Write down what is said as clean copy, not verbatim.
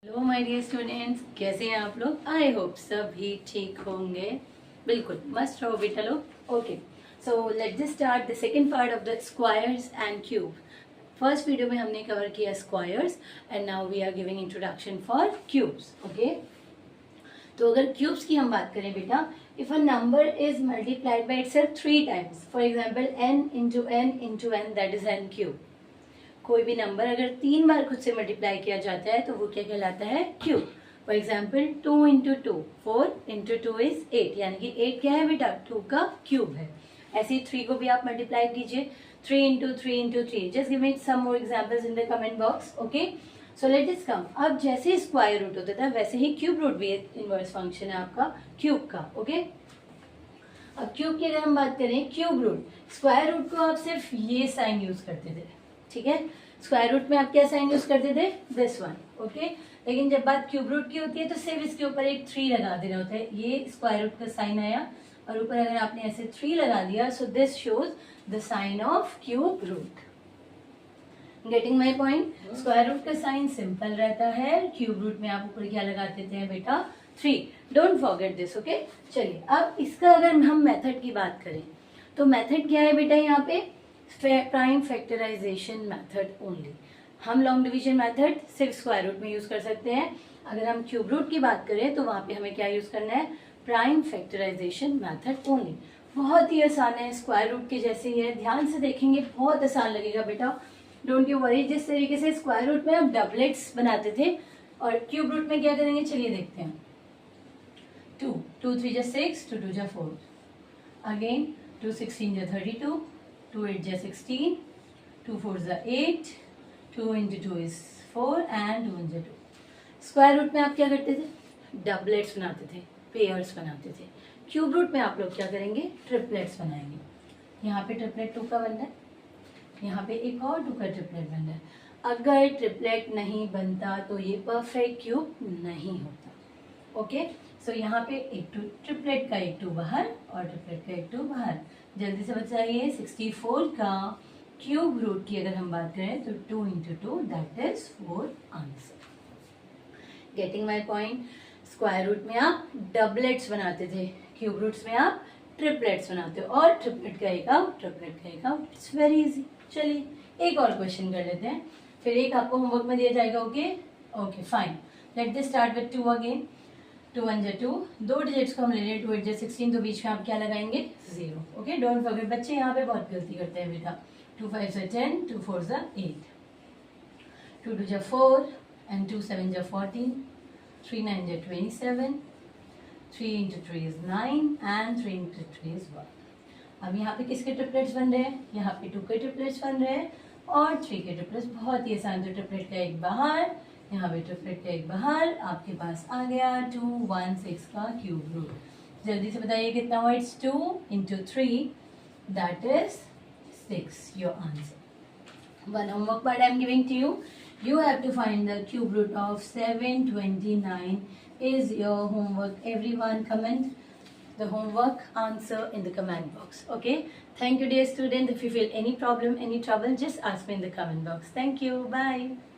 Hello my dear students, कैसे हैं आप लोग। आई होप सभी ठीक होंगे। बिल्कुल मस्त रहो बेटा लोग। Okay, so let's just start the second part of the squares and cube. First video में हमने कवर किया squares and now we are giving introduction for cubes. Okay, तो अगर क्यूब्स की हम बात करें बेटा, if a number is multiplied by itself 3 times, for example n into n that is n cube. कोई भी नंबर अगर 3 बार खुद से मल्टीप्लाई किया जाता है तो वो क्या कहलाता है, cube. For example 2 into to 4 into two is 8, यानी कि 8 क्या है बेटा, 2 का क्यूब है। ऐसे ही 3 को भी आप मल्टीप्लाई कीजिए, 3 into three into three. Just give me some more examples in the comment box. Okay, so let is come. अब जैसे स्क्वायर रूट होता था वैसे ही क्यूब रूट भी एक इनवर्स फंक्शन है आपका क्यूब का। ओके, अब क्यूब की अगर हम बात करें, क्यूब रूट, स्क्वायर रूट को आप सिर्फ ये साइन यूज करते थे, ठीक है। स्क्वायर रूट में आप क्या साइन यूज करते थे, दिस वन। ओके, लेकिन जब बात क्यूब रूट की होती है तो सिर्फ इसके ऊपर एक 3 लगा देना होता है। ये स्क्वायर रूट का साइन आया और ऊपर अगर आपने ऐसे 3 लगा दिया, so this shows the sign of cube root. Getting my point. Square root का साइन सिंपल रहता है, क्यूब रूट में आप ऊपर क्या लगाते थे बेटा, 3। Don't forget this. ओके, चलिए अब इसका अगर हम मेथड की बात करें तो मेथड क्या है बेटा, यहाँ पे प्राइम फैक्टराइजेशन मेथड ओनली। हम लॉन्ग डिवीजन मेथड सिर्फ स्क्वायर रूट में यूज कर सकते हैं। अगर हम क्यूब रूट की बात करें तो वहां पे हमें क्या यूज करना है, प्राइम फैक्टराइजेशन मेथड ओनली। बहुत ही आसान है, स्क्वायर रूट के जैसे ही है, ध्यान से देखेंगे बहुत आसान लगेगा बेटा, डोंट यू वरी। जिस तरीके से स्क्वायर रूट में हम डबलेट्स बनाते थे और क्यूब रूट में क्या करेंगे, चलिए देखते हैं। 2 2 3 जा 6, 2 2 जा 4, अगेन 2 16 जा 32, 2 8 जा 16, 2 4 जा 8, 2 into 2 is 4 and 2 into 2। Square root में आप क्या करते थे, डबलेट्स बनाते थे, पेयर्स बनाते थे। क्यूब रूट में आप लोग क्या करेंगे, ट्रिपलेट्स बनाएंगे। यहाँ पे ट्रिपलेट 2 का बन रहा है, यहाँ पे एक और 2 का ट्रिपलेट बन रहा है। अगर ट्रिपलेट नहीं बनता तो ये परफेक्ट क्यूब नहीं होता। ओके, सो यहाँ पे एक ट्रिपलेट का एक 2 बाहर और ट्रिपलेट का एक 2 बाहर। जल्दी से बताइए, 64 का क्यूब रूट की अगर हम बात करें तो 2 into two that is 4 answer. Getting my point. Square root में आप डबलेट्स बनाते थे, क्यूब रूट्स में आप ट्रिपलेट्स बनाते हो, और ट्रिपलेट का एक आउट, ट्रिपलेट का एक आउट। It's very easy. चलिए एक और क्वेश्चन कर लेते हैं, फिर एक आपको होमवर्क में दिया जाएगा। Okay okay fine, let this start with 2 again. 2 1 जा 2, 2 डिजिट्स को हम ले रहे हैं, 2 8 जा 16, तो बीच में आप क्या लगाएंगे, 0। Okay, don't forget. बच्चे यहाँ पे बहुत गलती करते हैं बेटा। 2 5 जा 10, 2 4 जा 8, 2 2 जा 4 and 2 7 जा 14, 3 9 जा 27, 3 into 3 is 9 and 3 into 3 is 1। अब यहाँ पे किसके ट्रिपलेट्स बन रहे हैं, यहाँ पे 2 के ट्रिपलेट्स बन रहे हैं और 3 के ट्रिपलेट्स। बहुत ही आसान, तो ट्रिपलेट का एक बाहर, यहाँ पे ट्रिपलेट का एक बाहर, आपके पास आ गया 2 1 6 का क्यूब रूट। जल्दी से बताइए कितना हुआ, it's 2 into 3 that is 6, your answer. One homework part I am giving to you. You have to find the cube root of 729 is your homework. Everyone comment the homework answer in the comment box. Okay, thank you dear student. If you feel any problem, any trouble, just ask me in the comment box. Thank you, bye.